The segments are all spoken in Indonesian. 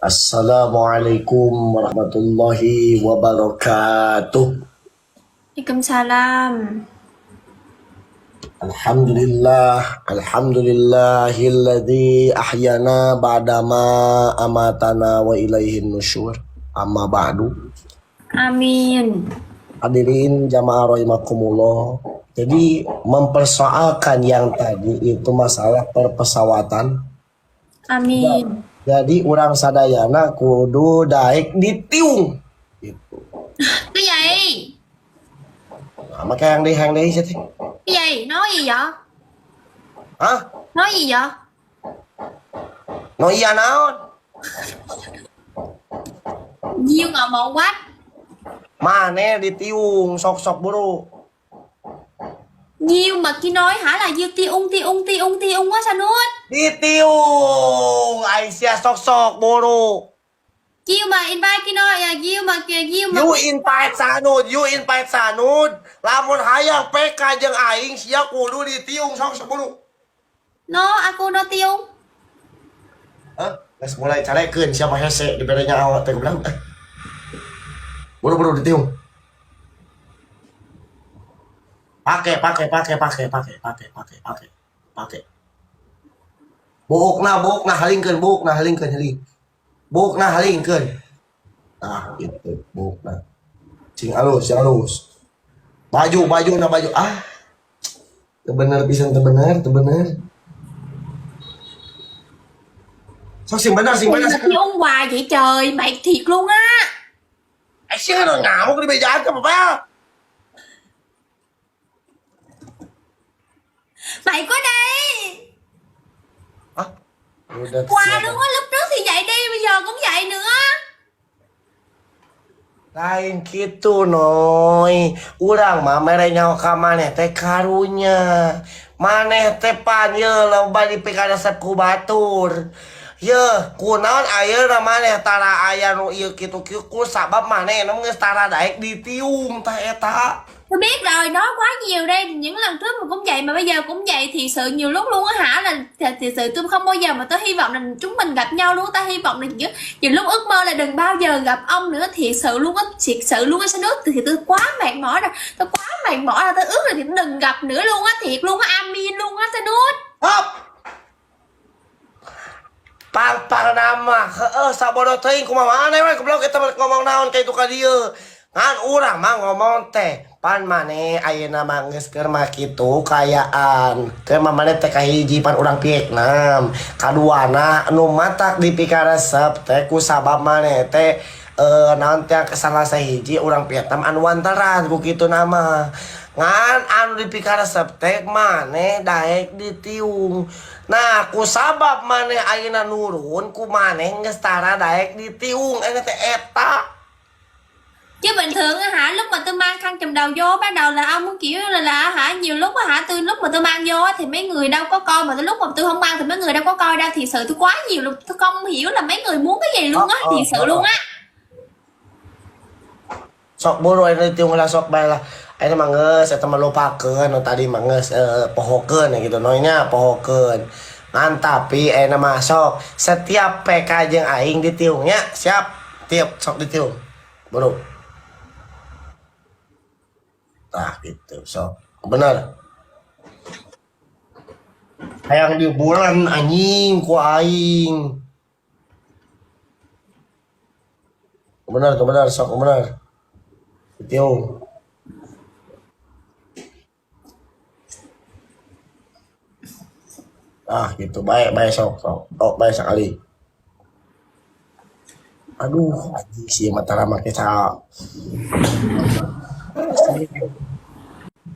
Assalamualaikum warahmatullahi wabarakatuh. Waalaikumsalam. Alhamdulillahilladzi ahyana ba'dama amatana wa ilaihin nusyur. Amma ba'du. Amin. Hadirin jamaah rahimakumullah. Jadi mempersoalkan yang tadi itu masalah perpesawatan. Amin. Jadi orang sadayana kudu daek di tiung. Gitu. Cái gì? Mà cái hàng đi chứ. Cái gì? Nói gì vậy? Hả? Nói gì vậy? Nói gì nào? Diêu ngọ một quá. Mà nè đi tiung sok buru. Diêu mà khi nói hả là Diêu ti ung quá sao nuốt? Đi tiung ai sia sok buru. Diêu mà invite khi nói Diêu mà You invite sanut. Lamun hayang PK jeung aing sia kudu di tiung sok buru. No, aku no tiung. Hah? Geus mulai carekeun siapa hese di bedanya awak teh bilang. Buru di tiung. Pakai. Buukna halingkeun. Buukna halingkeun. Nah, gitu, buukna. Cing alus. Baju. Ah. Teu bener pisan, teu bener. Sao xinh bener. Tiung hoài vậy trời, mày thiệt luôn á. Ai xinh rồi ngạo cái bây giờ cho bà. Mày có đây. Hah? Udah Quà luôn á, lúc trước thì vậy đi, bây giờ cũng vậy nữa. Lain gitu noy. Urang mah mere nyawa ka maneh teh karunya. Maneh teh pan ye loba dipikadasep ku batur. Ye, kunaon ayeuna maneh tara aya nu ieu kitu ku sabab maneh nu geus tara daek di tiung tah eta. Tôi biết rồi, nói quá nhiều đây. Những lần trước mà cũng vậy mà bây giờ cũng vậy. Thì sự nhiều lúc luôn á hả, là thì sự tôi không bao giờ mà tôi hy vọng là chúng mình gặp nhau luôn. Tôi hy vọng là nhiều lúc ước mơ là đừng bao giờ gặp ông nữa. Thiệt sự luôn á, Sa Nút. Thì tôi quá mệt mỏi rồi. Tôi ước là thì đừng gặp nữa luôn á. Thiệt luôn á, amin luôn á Sa Nút. Hop. Pang nama sabodo teuing kumaha maneh we goblok eta ngomong naon ka itu ka dieu. Ngan urang mah ngomong teh pan maneh ayeuna mah geus keur mah kitu kayaan. Keur mah maneh teh kahiji pan urang Vietnam. Kaduana nu matak dipikaresep teh ku sabab maneh teh naon teh salah sahiji urang Vietnam anu wantaran ku kitu nama. Ngan anu dipikaresep teh maneh daek di tiung. Nah, ku sabab maneh ayeuna nurun ku maneh geus tara daek di tiung ene teh eta. Chứ bình thường á hả, lúc mà tôi mang khăn trùm đầu vô ban đầu là ông muốn kiểu là hả, nhiều lúc á hả, lúc mà tôi mang vô thì mấy người đâu có coi, mà lúc mà tôi không mang thì mấy người đâu có coi đâu. Thì sự tôi quá nhiều lúc tôi không hiểu là mấy người muốn cái gì luôn á. Thì sự luôn á. Sok buru anu tiung lah sok bae lah. Ayeuna mah geus eta mah lupakeun anu tadi mah geus pohokeun gitu nonya pohokeun. Ngan tapi ayeuna mah sok setiap PK jeung aing di tiung nya. Siap? Tiap sok di tiung. Buru. Nah gitu sok. Bener. Hayang di bulan anjing ku aing. Bener sok bener. Tiung. Ah gitu baik sok. Oh baik sekali. Aduh anjing si Mataram make sa.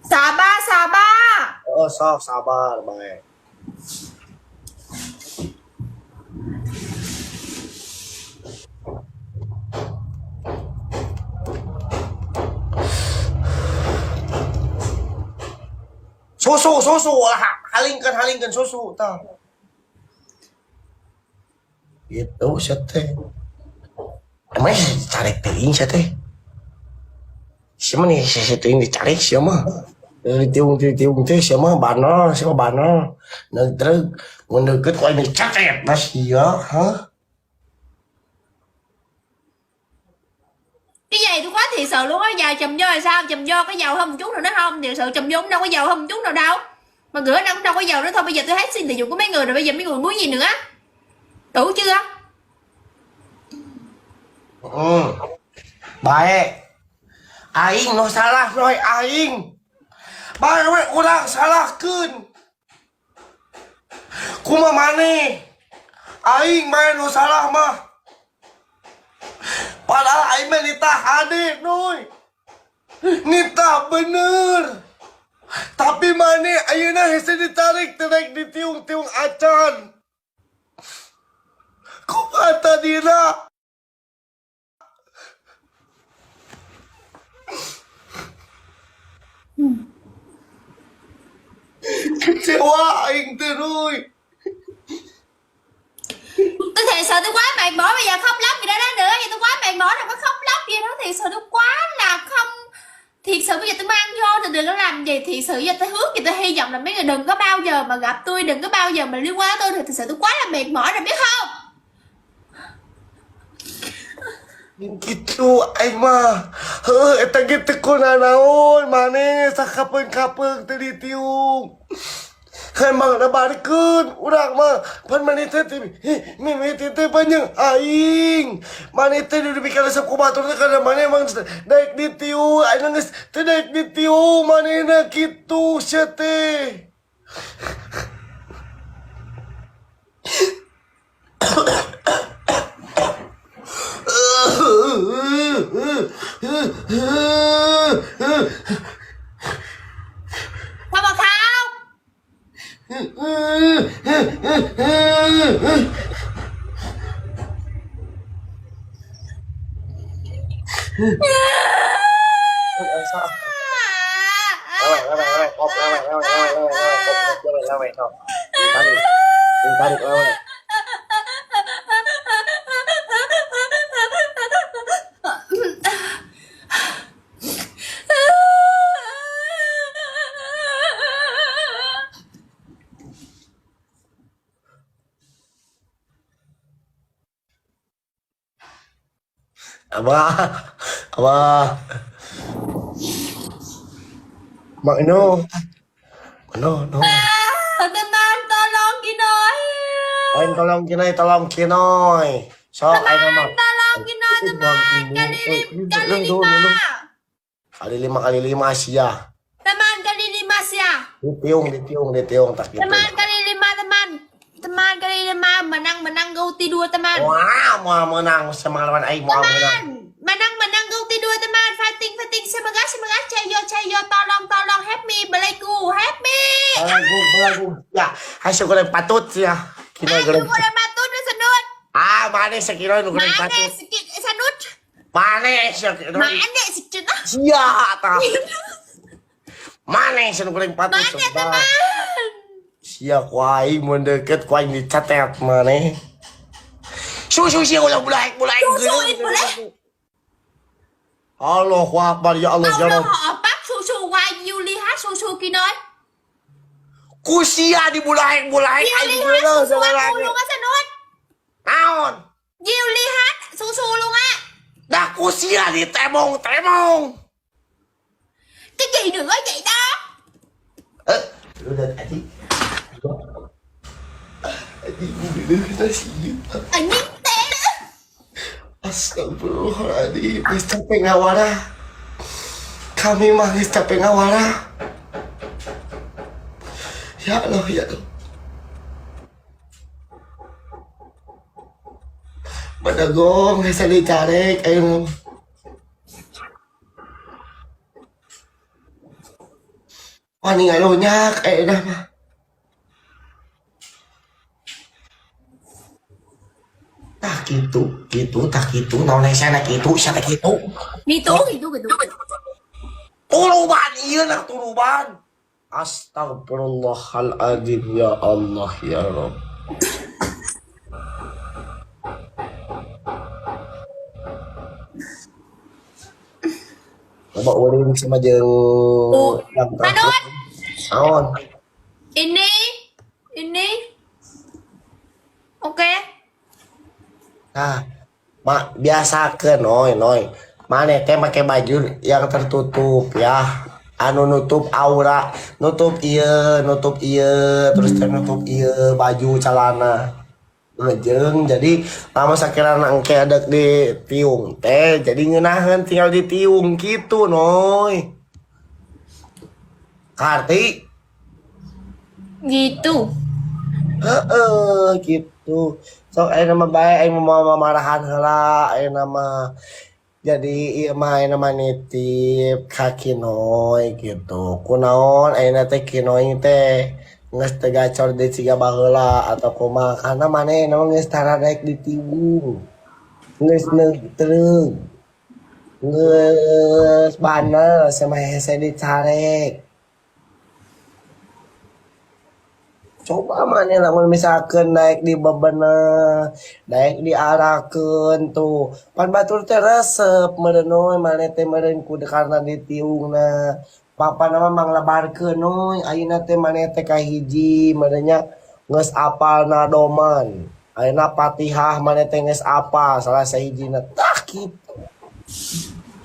Sabar. Oh sok sabar baik. Susu halingkeun susu tah. Gitu sia teh. Emang carek teuing sia teh. Sia mah nih sia teuing dicarek sia mah. Tiung teh sia mah banal. Nah terus mun deukeut ku aing catet nah sia, hah? thiệt sự luôn á. Giờ chùm vô là sao? Chùm vô có giàu hơn một chút nào đó không? Thiệt sự chùm vô cũng đâu có giàu hơn một chút nào đâu. Mà gửi nó cũng đâu có giàu nữa thôi. Bây giờ tôi hết xin sử dụng của mấy người rồi, bây giờ mấy người muốn gì nữa? Đủ chưa? Baik. Aing no salah noy aing. Baik we urang salahkeun. Kumaha maneh? Aing mah no salah mah. Padahal aing mah nitah ade noy. Nitah bener. Tapi maneh ayeuna hese ditarik-tarik di tiung-tiung acan. Kumaha tadina? Kecewa aing teh nuy. Tôi thiệt sự tôi quá mệt mỏi, bây giờ khóc lóc gì đó nữa. Giờ tôi quá mệt mỏi rồi, có khóc lóc gì đó. Thiệt sự tôi quá là không. Thiệt sự bây giờ tôi mang vô thì đừng có làm gì. Thiệt sự giờ tôi hứa thì tôi hy vọng là mấy người đừng có bao giờ mà gặp tôi, đừng có bao giờ mà liên quan tới tôi. Thì thiệt sự tôi quá là mệt mỏi rồi biết không? Gitu aing mah. Heuh eta ge teu naon maneh sakapeung-kapeung teh di tiung. Kan mang da barikeun urang mah pan maneh teh mimiti teh panjang aing. Maneh teh dudu bikana resep ku batur teh kada maneh mang daek di tiung, aing geus teu daek di tiung manehna kitu sia teh. Sao mà khóc? Abah. Mak no. No. Teman tolong Kinoy. Aing tolong Kinoy. So aing mah. Tolong Kinoy teman. Kali lima. Kali 5 sia. Teman kali 5 sia. Di tiung tak gitu. Teman kali 5 teman. Teman kali 5 menang Gouti 2 teman. Wah, mau menang sama lawan aing mau menang. Menang Gouti 2 teman. Fighting. Semoga cayo tolong help me belagu help me. Belagu. Ya, hasil goreng patut ya. Kinoy goreng. Goreng patut na sanut. Mana sekilo nu goreng patut. Mana sikit sanut. Mana sekilo. Mana sikit ah. Sia tah. Mana nu goreng patut. Mana teman. Sia ku aing mun deukeut ku aing dicatet maneh. Susu sia ulah bulaek. Allahu Akbar ya Allah ya Rabb. Họ bắt su why you lihat su Kinoy. Ku sia dibulaek You aing lihat beuleuh su sama aku luôn á sanut. Naon? You lihat su luôn á. Dah ku sia ditemong. Cái gì nữa vậy đó? Udah tadi. Tadi udah kita sini. Anh biết té nữa. Astagfirullahaladzim, geus capek ngawara. Kami mah geus capek ngawara. Ya Allah. Badagong, geus dicarek ayeuna. Wah, ningalonyak ayeuna mah. Tak gitu, naon sana gitu, siapa gitu. Gitu. Turuban, iya nak turuban. Astagfirullahaladzim, ya Allah, ya Rabb. Coba uling sama jeung yang Manut. Naon? Ini. Oke. Nah, mak biasakeun noy. Mana teh pakai baju yang tertutup ya. Anu nutup aura, nutup iya, terus teh nutup iya baju celana. Ngejeng jadi lama sakirana engke ada di tiung teh jadi ngeunaheun tinggal di tiung gitu noy. Karti Gitu. heeh gitu. Sok aya nama bae aing mau marahan heula aya nama jadi ieu mah aya nama nitip ka Kinoy gitu. Kunaon ayeuna teh Kinoy teh geus teu gacor deui siga baheula atau kumaha karena manehna mah geus tara daek di tiung. Geus neutreug. Geus banel sama hese dicarek. Coba mana lamun misalkan naik di bebenah naik diarahkeun tuh pan batur teh resep meureun noy maneh teh meureun kudu karena di tiungna papa nama manglebarkeun noy ayeuna teh maneh teh kahiji meureun nya geus apal nadoman ayeuna Fatihah maneh teh geus apal salah sahijina tah kitu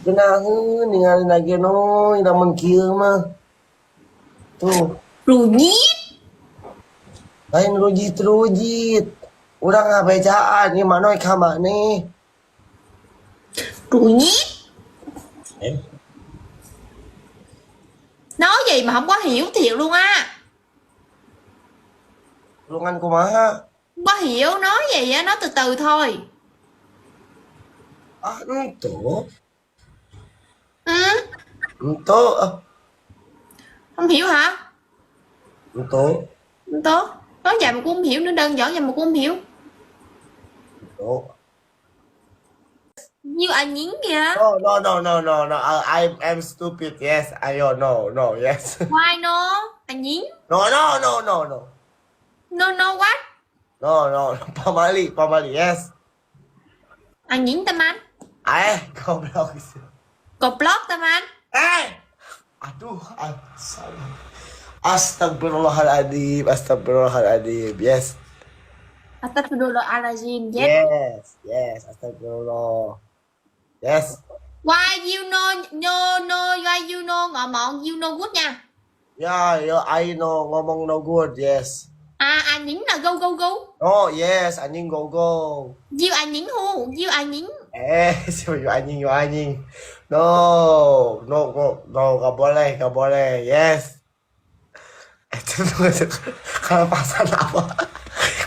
geunaheun ningali lagi noy lamun kieu mah tuh Rujit. lain rujit-rujit. Urang ngabejaan ieu mah noy ka maneh. Rujit. Eh, Nói gì mà không có hiểu thiệt luôn á. Lungan kumaha? Không có hiểu nói gì á, nói từ từ thôi. Ah, ento. Ừ, Ento. không hiểu hả? Ento. Không tốt. Nói vậy mà cũng không hiểu nữa, đơn giản vậy mà cũng không hiểu. Ento. Như anh nhín kìa. No. I'm stupid. Yes. Ayo, no, yes. Why no? Anh nhín. No. No what? No. Pamali, yes. Anh nhín teman. Goblok. Goblok teman. Aduh, salah. Astagfirullahaladzim. Yes. Astagfirullahaladzim. Yes. Yes, astagfirullah. Yes. Why you why you know ngọ mọn you know good nha. Yeah, I know ngomong no good, yes. À anh nhín là go. Oh, yes, anjing go. You anh nhín hu. You anh nhín. Siapa you anjing. No, gak boleh, yes. Itu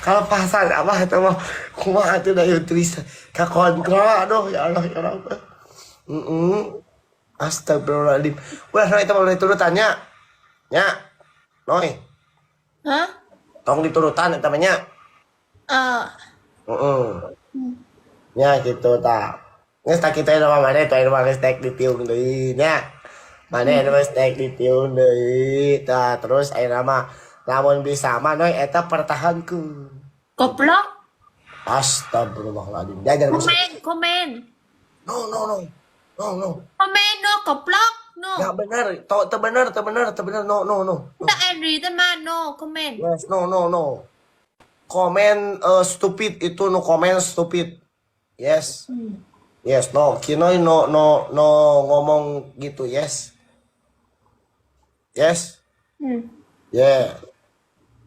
kalau pasan apa itu mah kumaha tuh da tulis ka kontrol aduh ya Allah. Astagfirullahaladzim. Udah no itu boleh turutannya. Nya. Noy. Hả? Tong diturutan eta mah nya. Nya gitu tak. Geus tak kita nama maneh teh mah geus tek di tiung deui nya. Maneh geus tek di tiung deui. Tah terus ayeuna mah lamun bisa mah Noy eta pertahankeun. Goblok. Astagfirullahaladzim. Jajar bisa. Comment. No. Comment no goblok. No. Ya benar. Teu benar. No. Tak Henry teman no comment. Yes, no. Komen stupid itu no comment stupid. Yes. Yes, no. Kinoy no ngomong gitu, yes. Yes. Yeah.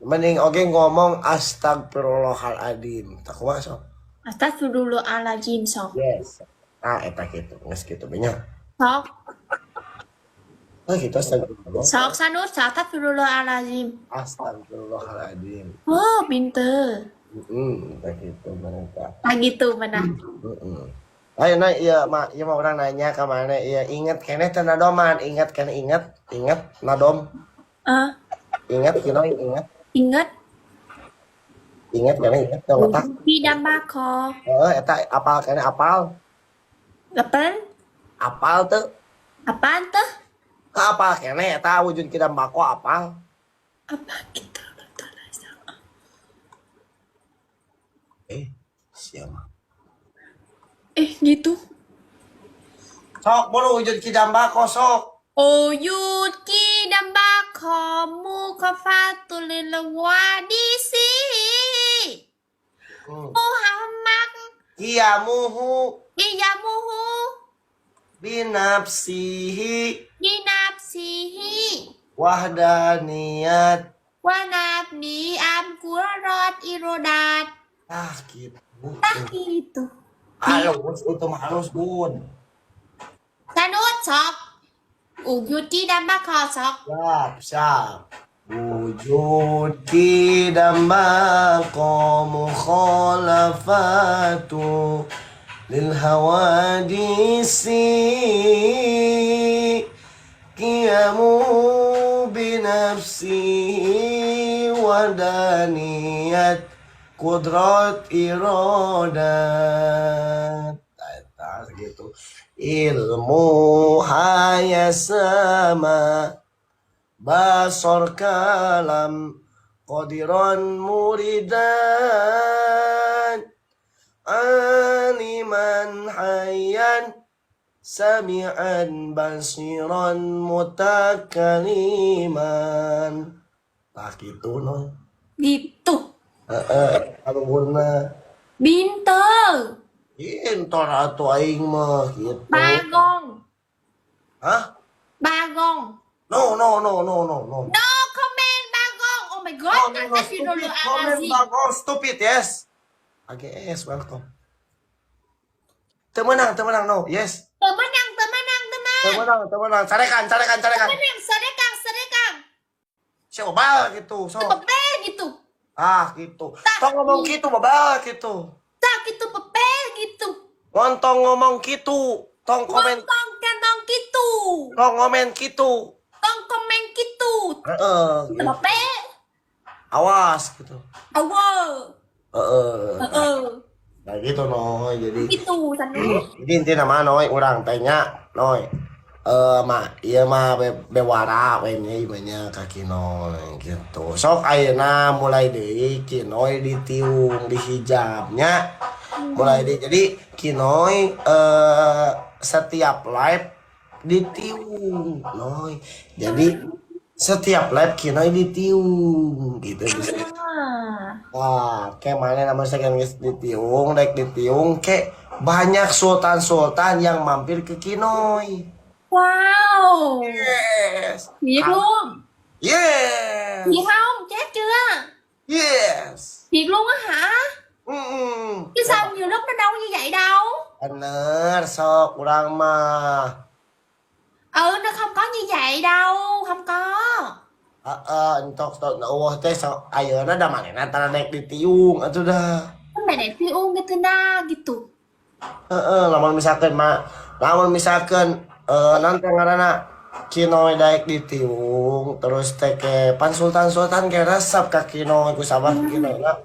Mending oke ngomong astagfirullahaladzim. Tak kumaha sok. Astagfirullahaladzim sok. Yes. Eta gitu, geus kitu banyak. Sok. Gitu astagfirullah. Sok sanut astagfirullahaladzim. Astagfirullahaladzim. Oh, pinter. Eta gitu mereka. Ah gitu benar. Ayo nah iya mah orang nanya ke mana iya inget kene teh nadoman inget nadom inget kinoy Ingat inget dong otak di dambako. eta apal kene apal Apaan? tuh Apaan tuh? apal kene eta wujud kita bako apal Apa kita? siapa Gitu. sok bolu wujud kita bako sok Oyut ki dambako mukafatul wadisi. Muhammad kiamuhu iyamuhu binafsihi Binafsihi wahdaniyat. Wanabni amkurat irodat. Gitu. Gitu. Halus, itu mah halus, Bun. Sanut sok. Uyut tidak bakal sok. Siap. Wujud tidak baqa mukhalafatu lil hawadisi qiyamu binafsihi wadaniyat kudrat iradat. Gitu. Ilmu hayasama basor kalam qadiran muridan aliman hayyan sami'an basiran mutakaliman. Gitu no. Gitu. Kalau guna Binter. pintar atuh aing mah gitu. Bagong. Hah? Bagong. No. No comment bagong. Oh my god. Stupid comment bagus, stupid, yes. Yes, welcome. Temenang, no, yes. Temenang. Temenang. Carekan. Temenang. Sedekang. Siapa gitu, so. Pepe gitu. Gitu. Tong ngomong gitu, babal gitu. Tak gitu pepe gitu. Wontong ngomong gitu. Tong komen gitu. Tong ngomen gitu. Tong komen gitu. Gitu. Pepe. Awas gitu. Awal. Nah gitu noy, jadi Gitu Sanut. jadi intinya mah noy urang tanya noy. Iya mah bewara we nya banyak kaki noy gitu. Sok ayeuna mulai deui kinoy ditiung di hijabnya. Mulai deui jadi kinoy setiap live ditiung noy. Jadi setiap live kinoy ditiung gitu bisa. Kayak mana nama saya guys ditiung, naik ditiung, kayak banyak sultan-sultan yang mampir ke Kinoy. Wow. Yes. Thiệt luôn. Yes. Thiệt không? Chết chưa? Yes. Thiệt luôn á hả? Chứ sao nhiều lúc nó đâu như vậy đâu. Bener, sok kurang mah. Nó không có như vậy đâu. Không có. Untuk teh sok ayeuna da manehna tara naik ditiung atuh dah. Mày đẹp phi uống gitu na gitu. Lamun misalkan nanti ngaranna Kinoy daek ditiung terus teh ke pan sultan-sultan ke resep ka Kinoy ku sabab Kinoy na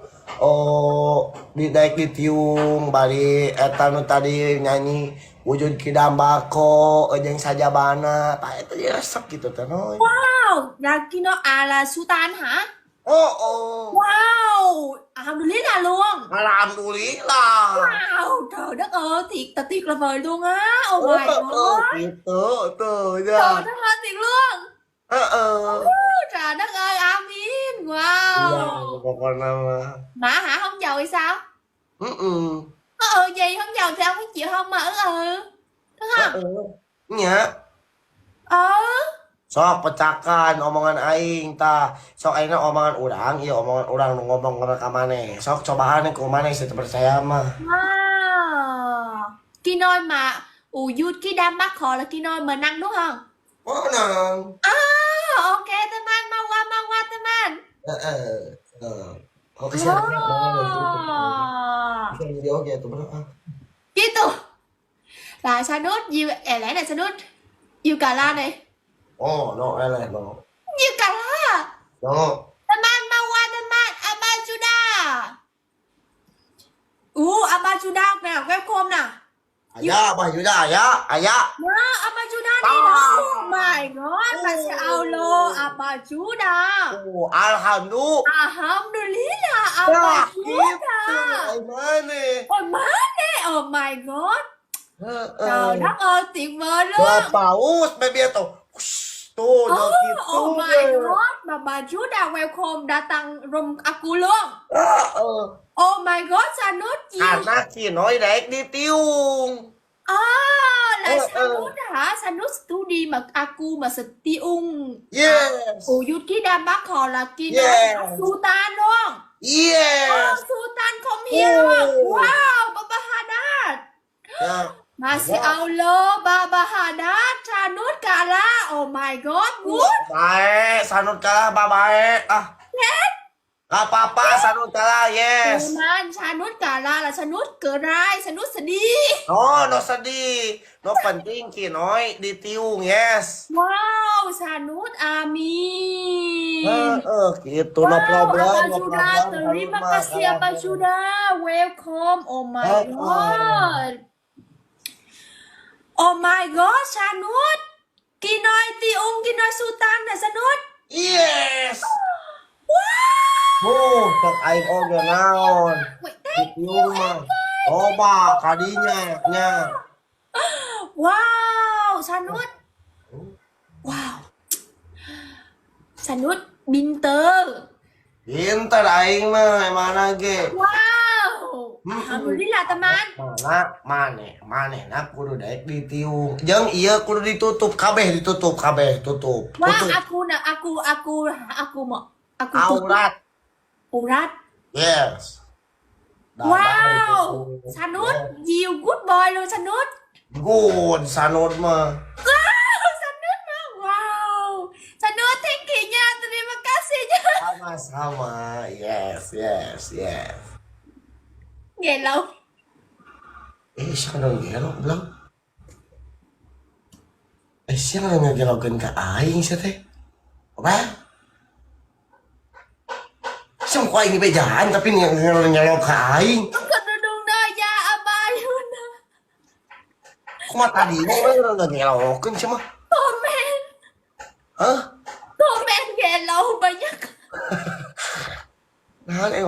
di daek ditiung bari eta nu tadi nyanyi wujud kidambako jeung sajabana tah eta dia resep gitu teh noy. Wow. Là kia nó là Sultan hả? Wow. Alhamdulillah luôn. Alhamdulillah. Wow. Trời đất ơi. Thiệt là vời luôn á. Oh my god. Gitu tuh Trời ya. đất ơi thiệt luôn. Trời đất ơi amin. Wow. Iya, pokoknya mah. Mà hả không giàu thì sao? Gì không giàu thì ông có chịu không mà đúng không? Nya. Sok pecahkan omongan aing tah. Sok aing omongan urang, ieu omongan urang nu ngomong ka maneh. Sok cobaan ku maneh saya percaya mah. Wow. Kinoy mà Uyut cái đam mắc họ là Kinoy mà năng đúng không? Nang. Ok teman mau qua teman. Oke, jadi oke tuh berapa? Gitu. Là Sanut yêu lẽ là Sanut yêu Cà La này. No, no. Yêu Cà La. No. Teman mau qua teman Abajuda. Abajuda nào welcome nào. Ayah, Bajuda, ayah. Nah, Abajuda đi đâu? Oh my god, masya Allah, Abajuda. Alhamdulillah, Abajuda. Oh my god. Trời đất ơi, tuyệt vời luôn. Paus, baby tuh. Tuh, gitu. Oh my god, mà Bajuda welcome datang room aku luôn. Oh my god, Sanut gì? Karena Kinoy naik di tiung. Là Sanut hả? Sanut Studi mà Aku mà Stiung Yes. Uyut Kidam Bắc Hò là Kidam Yes. Sultan luôn. Yes. Sultan come here luôn. Oh. Wow, Baba Haddad. Yeah. Masih Allah, Baba Haddad, Sanut kalah. Oh my god, good. Baik, Sanut kalah, baik. Yes. Gak apa-apa, Sanut kalah, yes. Man, Sanut kalah là Sanut kerai, Sanut sedih. No sedih. No penting, Kinoy, di tiung, yes. Wow, Sanut amin. Gitu, no problem, Abah no Juda, problem. terima Sanut mah kasih kalah. Abah Juda. Welcome. Oh my god. Oh my god, Sanut. Kinoy Tiung, Kinoy Sultan là Sanut. Yes. Wow. Cek aing oge naon. Wait, Di thank you. tiung mah. Coba kadinya, nya. Wow, Sanut. Wow. Sanut Binter. Pinter aing mah, mana ge. Wow. Alhamdulillah teman. Mana kudu daek di tiung. Jeung ieu kudu ditutup kabeh, tutup. Wah, aku mau. Aku Aurat. Urat. Yes. Wow. Sanut, you good boy luôn Sanut. Good, Sanut mah. Wow, Sanut mah. Wow. Sanut thank you nya. Terima kasih nya. Sama-sama. Yes. Gelo. Siapa yang ngelok bilang? Siapa yang ngegelokin ke aing sih teh? Apa? Siapa kok aing bejahan tapi ngelok ke aing? Kedudung na ya abayuna. Kok mah tadinya emang ngegelokin sih mah? Komen. Hah? Komen gelo banyak. Nah, nih.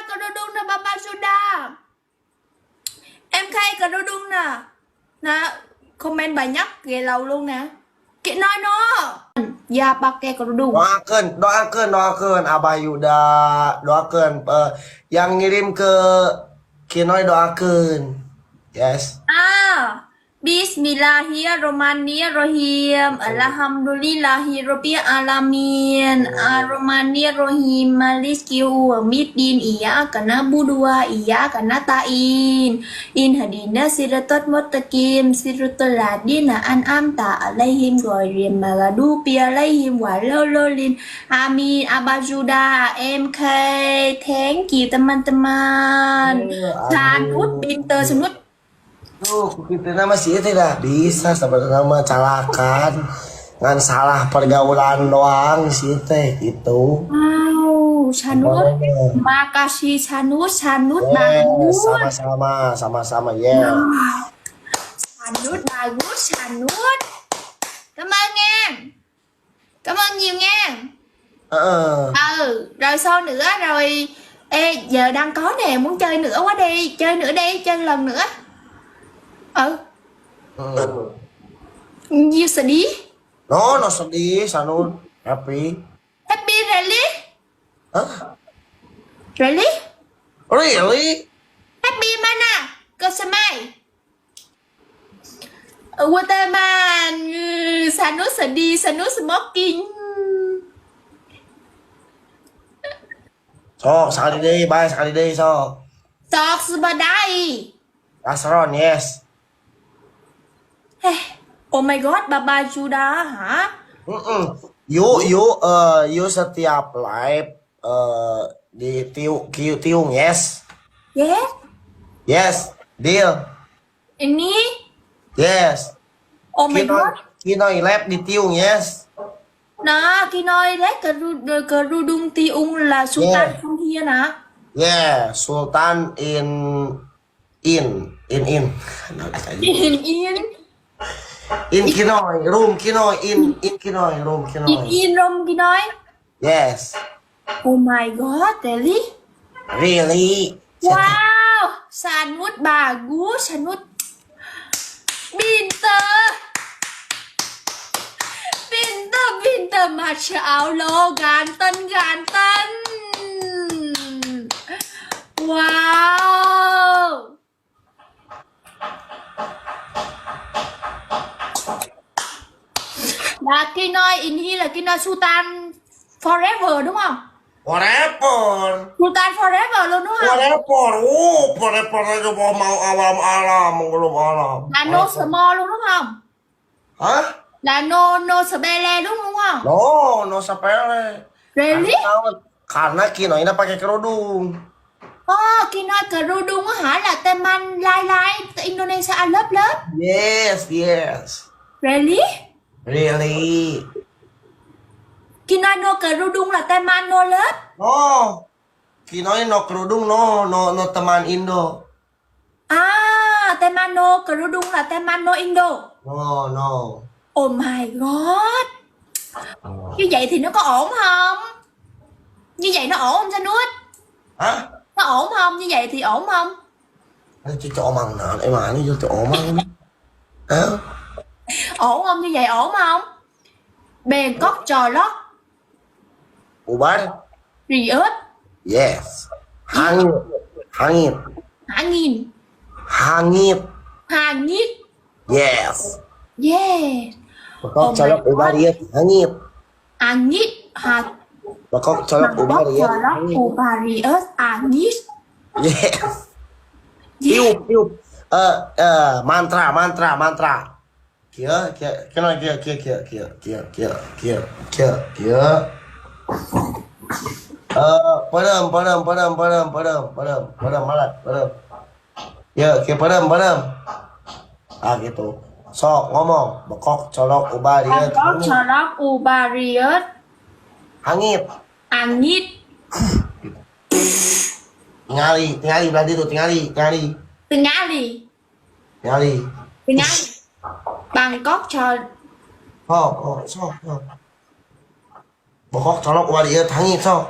Kedudung na Baba sudah. Em khai kedudung na. Nah, komen banyak gelo luôn nè. Chị nói nó. Ya pakai kerudung. Doakan Abah Yuda, doakan yang ngirim ke Kinoy doakan. Yes. Bismillahirrahmanirrahim. Alhamdulillahirabbil alamin. Arrahmanirrahim. Maliki yaumiddin. Iyyaka na'budu wa iyyaka nasta'in. Ihdinas siratal mustaqim. Siratal ladzina an'amta 'alaihim ghairil maghdubi 'alaihim waladdallin. Amin. Abah Juda, MK. Thank you teman-teman. Sanut Binter Sanut. Tuh, kita nama sih tidak bisa sebenarnya nama calakan ngan salah pergaulan doang sih teh itu. Wow, Sanut, makasih Sanut bagus. Sama-sama yeah. Sanut bagus, Sanut. Cảm ơn em. Cảm ơn nhiều nha. Rồi sau nữa rồi. Ê, giờ đang có nè, muốn chơi nữa quá đi, chơi nữa đi, chơi lần nữa. You sedih? No sedih, Sanut. Happy. Happy really? Hah? Really? Really? Happy mana? Kesemai? Waterman. Sanut sedih, Sanut smoking. Sok, sekali deh, sok. Sok sebadai. Kasron, yes. Oh my god, Baba Juda hả? You setiap live di tiung, yes. Yes. Yes, deal. Ini? Yes. Oh my god. Kinoy live di tiung, yes. Nah, Kinoy lấy kerudung tiung là Sultan Yeah. from here nè. Yeah, Sultan in. In. In Kinoy, room Kinoy, in Kinoy, room Kinoy. In room Kinoy. Yes. Oh my god, really? Really? Wow, Sanut bagus, Sanut. Pinter, Masya Allah, ganteng. Wow. Là Kinoi in here là Kinoi Sultan Forever đúng không? Forever. Sultan Forever luôn đúng không? Forever. Forever aja mau alam, belum alam. Là No Small luôn đúng không? Hah? Là No Sebele đúng không? No sepele. Really? Karena Kino ini pakai kerudung. Kinoi Kerudung á hả? Là Teman Lai Lai Indonesia lớp lớp. Yes. Really? Really. Kinoi No Kerudung là Teman No lớp. No. Kino ini no kerudung, no teman Indo. Teman No Kerudung là Teman No Indo. No. Oh my god. Như vậy thì nó có ổn không? Như vậy nó ổn không Sanuốt? Hah? Nó ổn không? Như vậy thì ổn không? Ini cocok omang nah, emang ini cocok omang. Hah? Ổn không? Như vậy ổn không? Bangkok trò lót Ubar? Riot Yes. Hangit. Hả nghìn Hà Nhiết. Yes. Yeah. Bakok colok ubariat hangit. À Nhiết Hà Bakok colok Bangkok ubariat trò lót Ubarius À Nhiết. Yes. Yeah. Tiup. Mantra. Kia. Padam, malat, padam. Ya, padam. Gitu. Sok ngomong, bekok colok ubariat Bangkok trò lót Ubarius hangit. À Nhiết. Tingali berarti tuh, tingali. Tingali Bangkok trò Sok. Bekok colok ubariat hangit sok.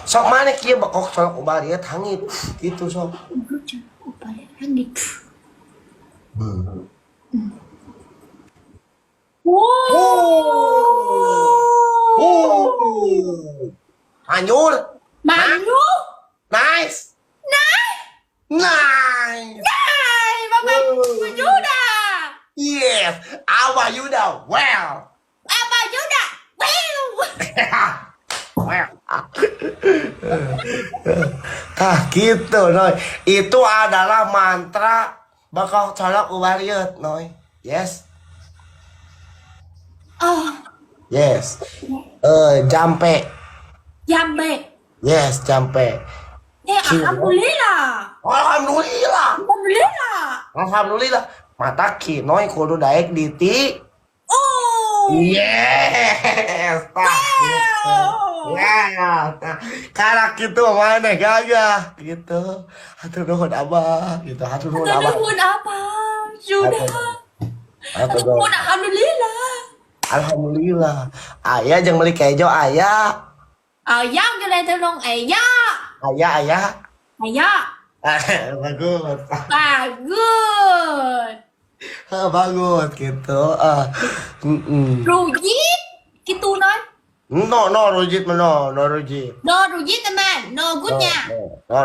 Sok mana kia bekok colok ubariat hangit gitu sok. Bangkok trò lót Ubarius À Nhiết. Hanyur. Manu. Nice. Bang Yuda. Yes. Apa Yuda? Well. Abang Yuda. Well. Gitu Noy. Itu adalah mantra bakal colok ubariut Noy. Yes. Yes. Jampe. Jambe. Yes, jampe. Alhamdulillah. Alhamdulillah. Mata Kinoy kudu daek diti. Yes. Ya. Karena gitu mana gagah gitu. Hatur nuhun abah gitu. Hatur nuhun abah. Nuhun apa? Sudah. Hatur nuhun. Alhamdulillah. Ayah jeung meuli kejo ayah. Yang cái này theo luôn Ayah. Bagus. Bagus gitu. Rujit. Gitu nói. No rujit. No rujit teman. No good nha.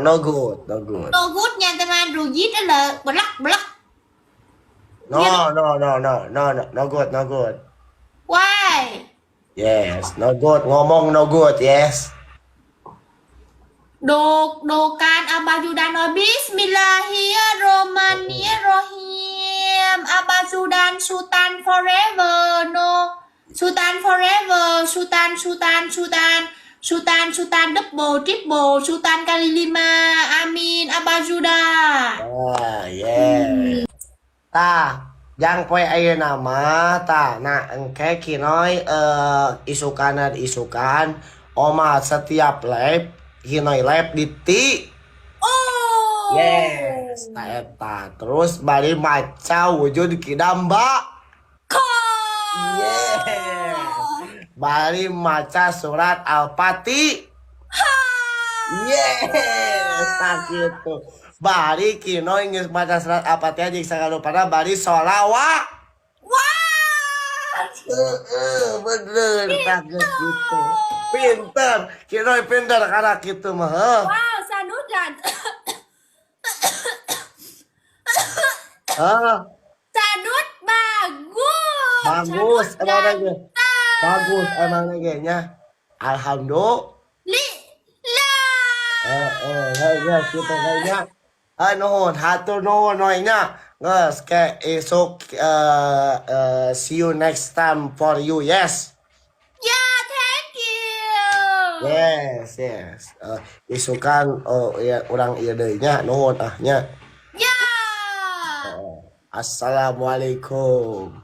No good. No good nha teman. Rujit đó là block. No good. Why? Yes, no good. Ngomong no good, yes. Dokan Abajudan nói Bismillahirrahmanirrahim. Abajudan Sultan forever. No. Sultan forever. Sultan double, triple. Sultan kali 5. Amin. Abajudan. Yeah. Yang poe ayeuna mah nah engke Kinoy isukan Oma setiap live Kinoy live di ti. Yes, eta terus bari maca wujud kidamba. Yes. Bari maca surat Al-Fatih. Yes, tak gitu. Bari Kinoy geus maca surat Al-Fatihah jeung sagalupana bari sholawat. Bener tak gitu. Pinter, Kinoy pinter karena gitu mah. Wow, Sanudan. Bagus emang lagi. Bagus emang lagi nya. Alhamdulillah. Guys, kita kayaknya nuhun, hatur nuhun noynya. Guys, kayak esok see you next time for you. Yes. Yeah, thank you. Yes. Esok kan ya, orang iya deui nya nuhun nya. Yeah. Assalamualaikum.